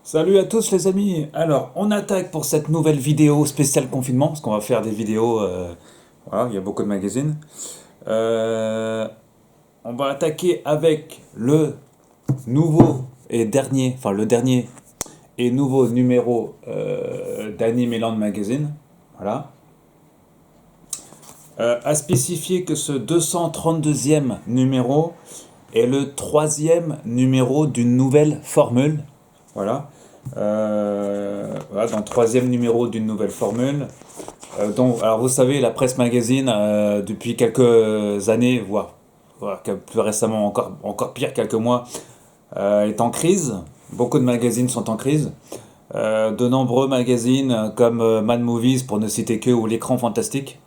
Salut à tous les amis. Alors, on attaque pour cette nouvelle vidéo spéciale confinement, parce qu'on va faire des vidéos, voilà, il y a beaucoup de magazines. Euh, on va attaquer avec le nouveau et dernier, enfin le dernier et nouveau numéro d'Animeland Magazine. Voilà. À spécifier que ce 232e numéro est le troisième numéro d'une nouvelle formule. Voilà. Voilà, dans le troisième numéro d'une nouvelle formule. Alors vous savez, la presse magazine, depuis quelques années, voire plus récemment, encore pire, quelques mois, est en crise. Beaucoup de magazines sont en crise. De nombreux magazines comme Mad Movies, pour ne citer que, ou L'écran fantastique,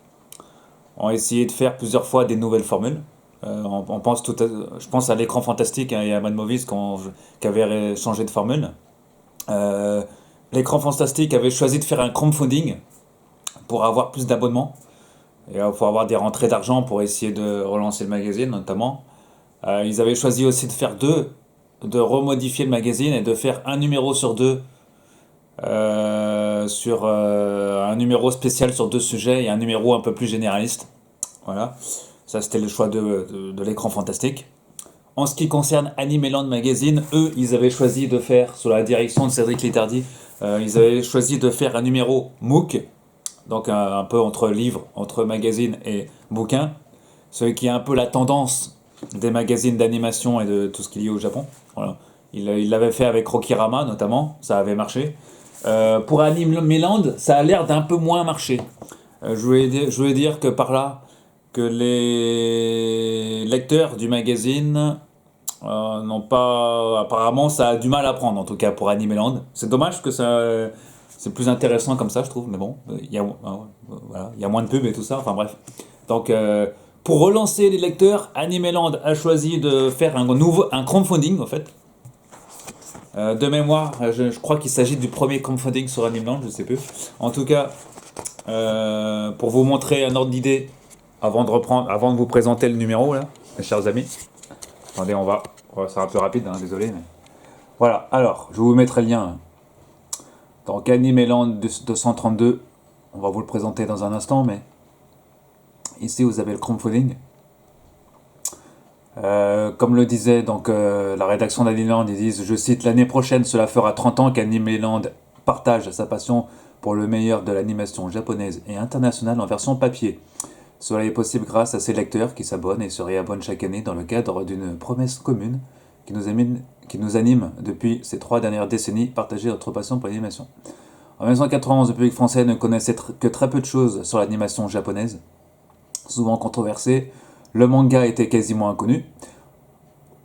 ont essayé de faire plusieurs fois des nouvelles formules. On pense je pense à L'écran fantastique, hein, et à Mad Movies qui avaient changé de formule. Euh, L'écran fantastique avait choisi de faire un crowdfunding pour avoir plus d'abonnements et pour avoir des rentrées d'argent pour essayer de relancer le magazine notamment. Ils avaient choisi aussi de remodifier le magazine et de faire un numéro sur deux, sur un numéro spécial sur deux sujets et un numéro un peu plus généraliste. Voilà, ça c'était le choix de l'écran fantastique. En ce qui concerne Animeland Magazine, eux, ils avaient choisi de faire, sous la direction de Cédric Littardi, ils avaient choisi de faire un numéro MOOC, donc un peu entre livre, entre magazine et bouquin, ce qui est un peu la tendance des magazines d'animation et de tout ce qui est lié au Japon. Voilà. Il l'avait fait avec Rokirama notamment, ça avait marché. Pour Animeland, ça a l'air d'un peu moins marcher. Je voulais dire que par là, que les lecteurs du magazine n'ont pas. Apparemment, ça a du mal à prendre, en tout cas pour Animeland. C'est dommage que ça. C'est plus intéressant comme ça, je trouve, mais bon, voilà, il y a moins de pubs et tout ça, enfin bref. Donc, pour relancer les lecteurs, Animeland a choisi de faire un crowdfunding, en fait. De mémoire, je crois qu'il s'agit du premier crowdfunding sur Animeland, je sais plus. En tout cas, pour vous montrer un ordre d'idée, avant de vous présenter le numéro, là, mes chers amis. Attendez, on va faire un peu rapide, hein, désolé. Mais... Voilà, alors, je vous mettrai le lien, hein. Donc, Animeland 232, on va vous le présenter dans un instant, mais ici, vous avez le crowdfunding. Comme le disait donc la rédaction d'Animeland, ils disent, je cite, l'année prochaine, cela fera 30 ans qu'Animeland partage sa passion pour le meilleur de l'animation japonaise et internationale en version papier. Cela est possible grâce à ses lecteurs qui s'abonnent et se réabonnent chaque année dans le cadre d'une promesse commune qui nous anime depuis ces 3 dernières décennies, partager notre passion pour l'animation. En 1991, le public français ne connaissait que très peu de choses sur l'animation japonaise. Souvent controversée, le manga était quasiment inconnu.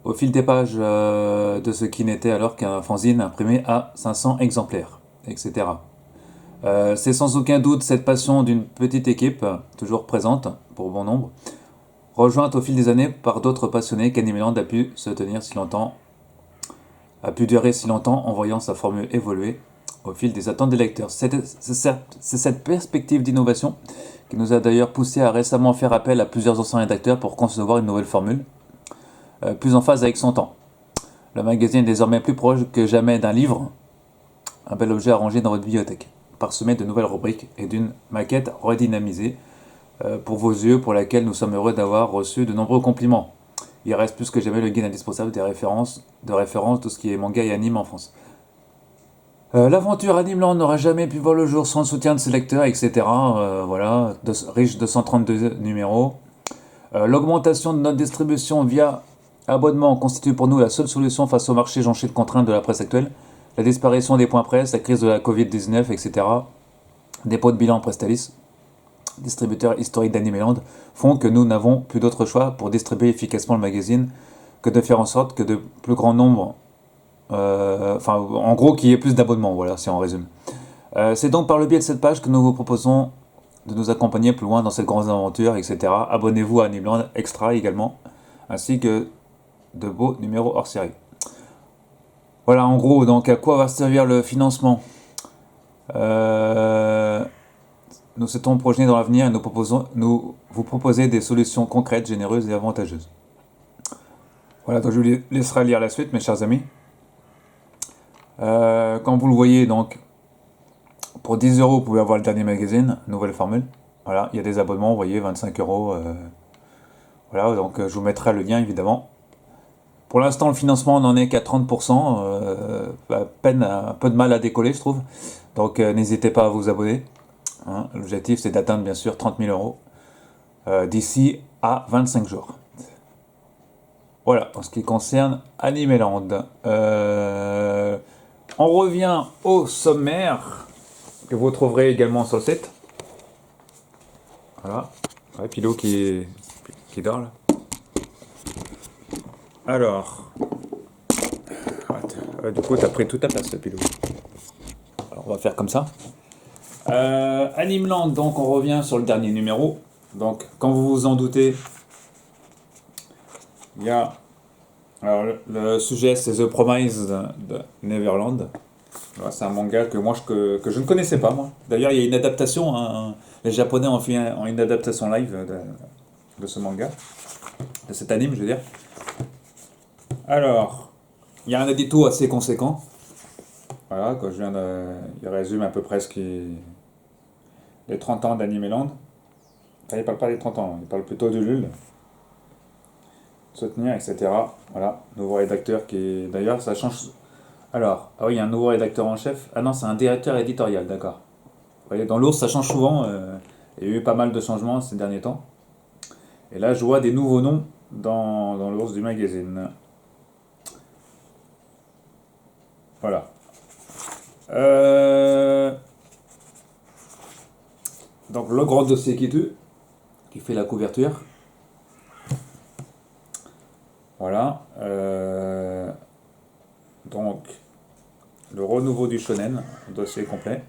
Au fil des pages de ce qui n'était alors qu'un fanzine imprimé à 500 exemplaires, etc. C'est sans aucun doute cette passion d'une petite équipe, toujours présente pour bon nombre, rejointe au fil des années par d'autres passionnés qu'Animeland a pu se tenir si longtemps, a pu durer si longtemps en voyant sa formule évoluer au fil des attentes des lecteurs. C'est cette perspective d'innovation qui nous a d'ailleurs poussé à récemment faire appel à plusieurs anciens rédacteurs pour concevoir une nouvelle formule, plus en phase avec son temps. Le magazine est désormais plus proche que jamais d'un livre, un bel objet arrangé dans votre bibliothèque, parsemé de nouvelles rubriques et d'une maquette redynamisée pour vos yeux, pour laquelle nous sommes heureux d'avoir reçu de nombreux compliments. Il reste plus que jamais le guide indispensable de référence tout ce qui est manga et anime en France. L'aventure Animeland n'aurait jamais pu voir le jour sans le soutien de ses lecteurs, etc. Voilà, riche de 132 numéros. L'augmentation de notre distribution via abonnement constitue pour nous la seule solution face au marché jonché de contraintes de la presse actuelle. La disparition des points presse, la crise de la Covid-19, etc. Dépôt de bilan Prestalis, distributeur historique d'Animeland, font que nous n'avons plus d'autre choix pour distribuer efficacement le magazine que de faire en sorte que de plus grand nombre, en gros qu'il y ait plus d'abonnements, voilà, si on résume. C'est donc par le biais de cette page que nous vous proposons de nous accompagner plus loin dans cette grande aventure, etc. Abonnez-vous à Animeland Extra également, ainsi que de beaux numéros hors série. Voilà, en gros, donc à quoi va servir le financement? Nous souhaitons projeter dans l'avenir et nous vous proposer des solutions concrètes, généreuses et avantageuses. Voilà, donc je vous laisserai lire la suite, mes chers amis. Comme vous le voyez, donc, pour 10 euros, vous pouvez avoir le dernier magazine, nouvelle formule. Voilà, il y a des abonnements, vous voyez, 25 euros. Voilà, donc je vous mettrai le lien évidemment. Pour l'instant, le financement n'en est qu'à 30%. À peine, un peu de mal à décoller, je trouve. Donc n'hésitez pas à vous abonner. Hein. L'objectif, c'est d'atteindre bien sûr 30 000 euros d'ici à 25 jours. Voilà, en ce qui concerne Animeland. On revient au sommaire que vous trouverez également sur le site. Voilà. Ouais, Pilot qui dort là. Alors, du coup, t'as pris toute ta place, le Pilot. Alors, on va faire comme ça. Animeland, donc on revient sur le dernier numéro. Donc, quand vous vous en doutez, il y a. Alors, le sujet, c'est The Promise de Neverland. Voilà, c'est un manga que moi que je ne connaissais pas, moi. D'ailleurs, il y a une adaptation. Les Japonais ont fait une adaptation live de ce manga, de cet anime, je veux dire. Alors, il y a un édito assez conséquent. Voilà, quoi, il résume à peu près les 30 ans d'Animeland. Enfin, il parle pas des 30 ans, il parle plutôt du LUL, de soutenir, etc. Voilà, nouveau rédacteur qui. D'ailleurs, ça change. Alors, ah oui, il y a un nouveau rédacteur en chef. Ah non, c'est un directeur éditorial, d'accord. Vous voyez, dans l'ours, ça change souvent. Il y a eu pas mal de changements ces derniers temps. Et là, je vois des nouveaux noms dans l'ours du magazine. Voilà. Donc, le grand dossier qui fait la couverture. Voilà. Donc, le renouveau du shonen, dossier complet.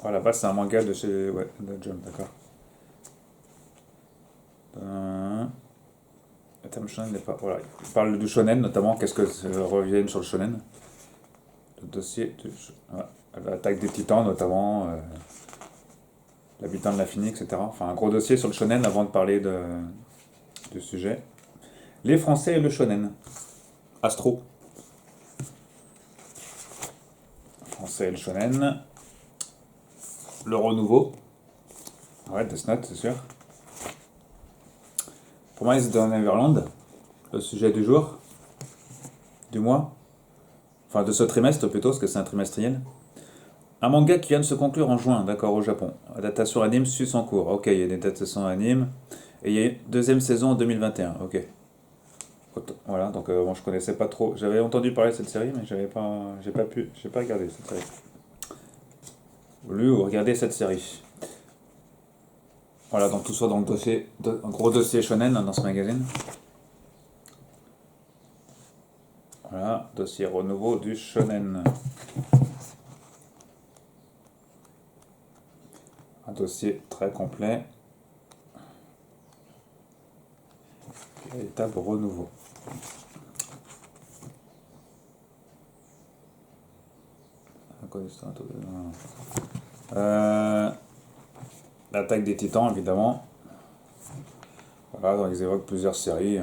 Voilà, là-bas, c'est un manga de chez de Jump, d'accord. Le thème shonen n'est pas. Voilà, il parle du shonen notamment. Qu'est-ce que reviennent sur le shonen. Le dossier de voilà, l'attaque des titans notamment, l'habitant de l'infini, etc. Enfin, un gros dossier sur le shonen avant de parler du sujet. Les Français et le shonen. Astro. Français et le shonen. Le renouveau. Ouais, Death Note, c'est sûr. Promise de Neverland. Le sujet du jour. Du mois. Enfin, de ce trimestre plutôt, parce que c'est un trimestriel. Un manga qui vient de se conclure en juin, d'accord, au Japon. Adaptation anime suit son cours. Ok, il y a une adaptation anime. Et il y a une deuxième saison en 2021. Ok. Voilà, donc bon, je connaissais pas trop. J'avais entendu parler de cette série, mais j'ai pas regardé cette série. Voulu regarder cette série. Voilà, donc tout ça dans le dossier, un gros dossier shonen dans ce magazine. Voilà, dossier renouveau du shonen. Un dossier très complet. Véritable renouveau. L'attaque des titans, évidemment. Voilà, donc ils évoquent plusieurs séries.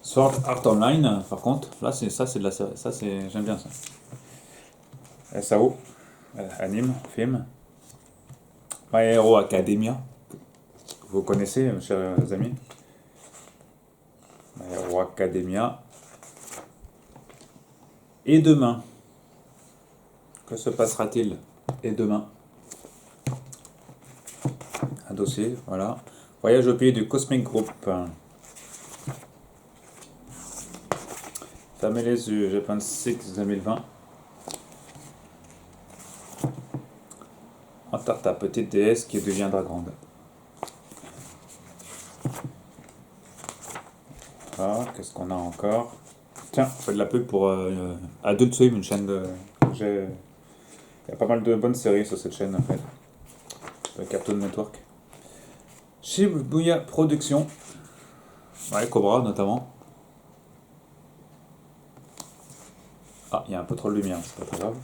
Sword Art Online, par contre, là c'est de la série. J'aime bien ça. SAO, anime, film. My Hero Academia. Vous connaissez, chers amis. My Hero Academia. Et demain. Que se passera-t-il? Et demain. Un dossier, voilà. Voyage au pays du Cosmic Group. Fermez les yeux, Japan 6 2020. Enterre ta petite déesse qui deviendra grande. Voilà, qu'est-ce qu'on a encore? Tiens, on fait de la pub pour Adult Swim, une chaîne de. Il y a pas mal de bonnes séries sur cette chaîne en fait. Le Cartoon Network. Shibuya Productions. Ouais, Cobra notamment. Ah, il y a un peu trop de lumière, c'est pas très grave.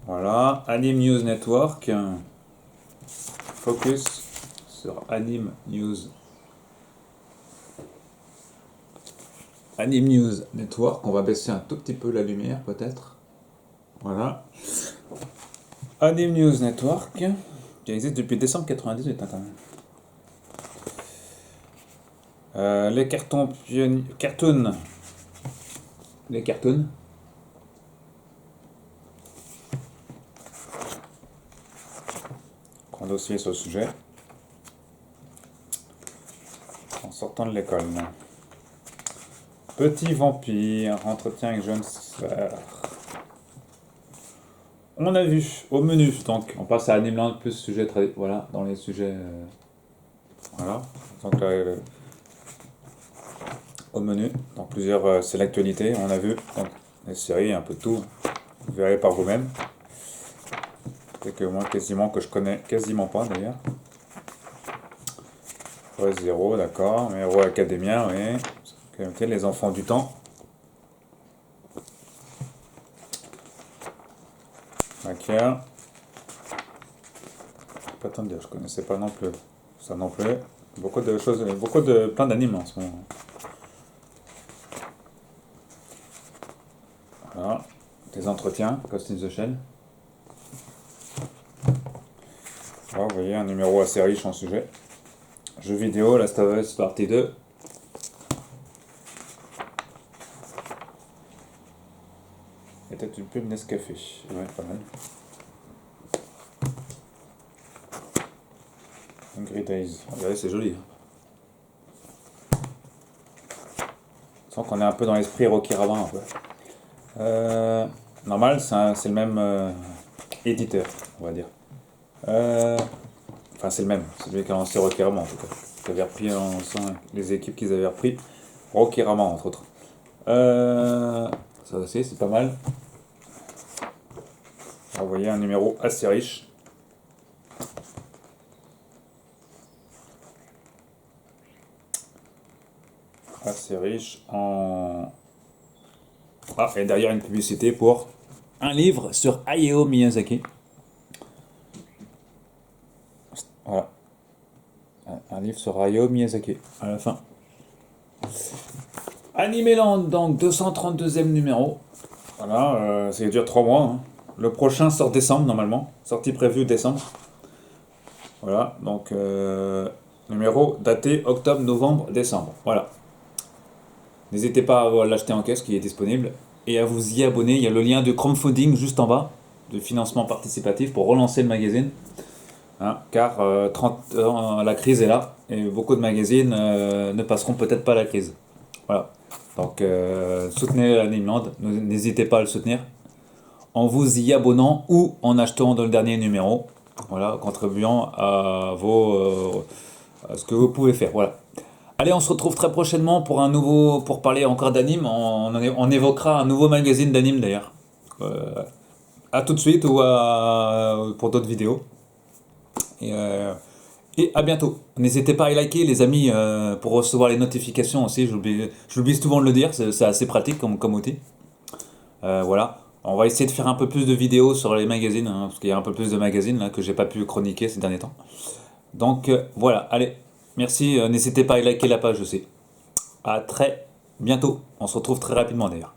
Voilà, Anime News Network. Focus sur Anime News Anime News Network. On va baisser un tout petit peu la lumière peut-être. Voilà. Anime News Network, qui existe depuis décembre 98 hein, quand même. Les cartons cartoons. Les cartoons. Grand dossier sur le sujet. En sortant de l'école. Petit vampire, entretien avec jeune sœur. On a vu au menu, donc on passe à Animeland plus sujet voilà, dans les sujets. Voilà. Donc là, au menu, dans plusieurs, c'est l'actualité. On a vu donc, les séries, un peu de tout. Vous verrez par vous-même. C'est que moi, quasiment, que je connais quasiment pas d'ailleurs. Ouais, Zéro, d'accord. Mais Hero Academia, oui. Ok, les enfants du temps. Maquia. Pas tant de dire, je connaissais pas non plus. Ça non plus. Beaucoup de choses, plein d'animes en ce moment. Voilà. Des entretiens, Ghost in the Shell. Voilà, vous voyez, un numéro assez riche en sujet. Jeux vidéo, Last of Us partie 2. Et peut-être une pub Nescafé. Ouais, pas mal. Angry Days. Regardez, c'est joli. On sent qu'on est un peu dans l'esprit Rocky Rabin. Un peu. Normal, c'est le même éditeur, on va dire. Enfin, c'est le même. C'est celui qui a lancé Rocky Rabin, en tout cas. Qui avait repris les équipes qu'ils avaient repris. Rocky Rabin, entre autres. Ça aussi, c'est pas mal. Vous voyez un numéro assez riche. Assez riche en... Ah, et derrière une publicité pour un livre sur Hayao Miyazaki. Voilà. Un livre sur Hayao Miyazaki, à la fin. Animeland, donc 232e numéro. Voilà, ça dure 3 mois. Hein. Le prochain sort décembre, normalement. Sortie prévue décembre. Voilà, donc numéro daté octobre, novembre, décembre. Voilà. N'hésitez pas à l'acheter en caisse qui est disponible et à vous y abonner. Il y a le lien de crowdfunding juste en bas, de financement participatif pour relancer le magazine. Hein, car la crise est là et beaucoup de magazines ne passeront peut-être pas la crise. Voilà. Donc soutenez Animeland, n'hésitez pas à le soutenir en vous y abonnant ou en achetant dans le dernier numéro. Voilà, contribuant à à ce que vous pouvez faire. Voilà. Allez, on se retrouve très prochainement pour parler encore d'anime. On évoquera un nouveau magazine d'anime d'ailleurs. À tout de suite ou pour d'autres vidéos. Et à bientôt. N'hésitez pas à liker les amis pour recevoir les notifications aussi. J'oublie souvent de le dire, c'est assez pratique comme outil. Voilà. On va essayer de faire un peu plus de vidéos sur les magazines, hein, parce qu'il y a un peu plus de magazines là, que j'ai pas pu chroniquer ces derniers temps. Donc voilà, allez, merci. N'hésitez pas à liker la page aussi. À très bientôt. On se retrouve très rapidement d'ailleurs.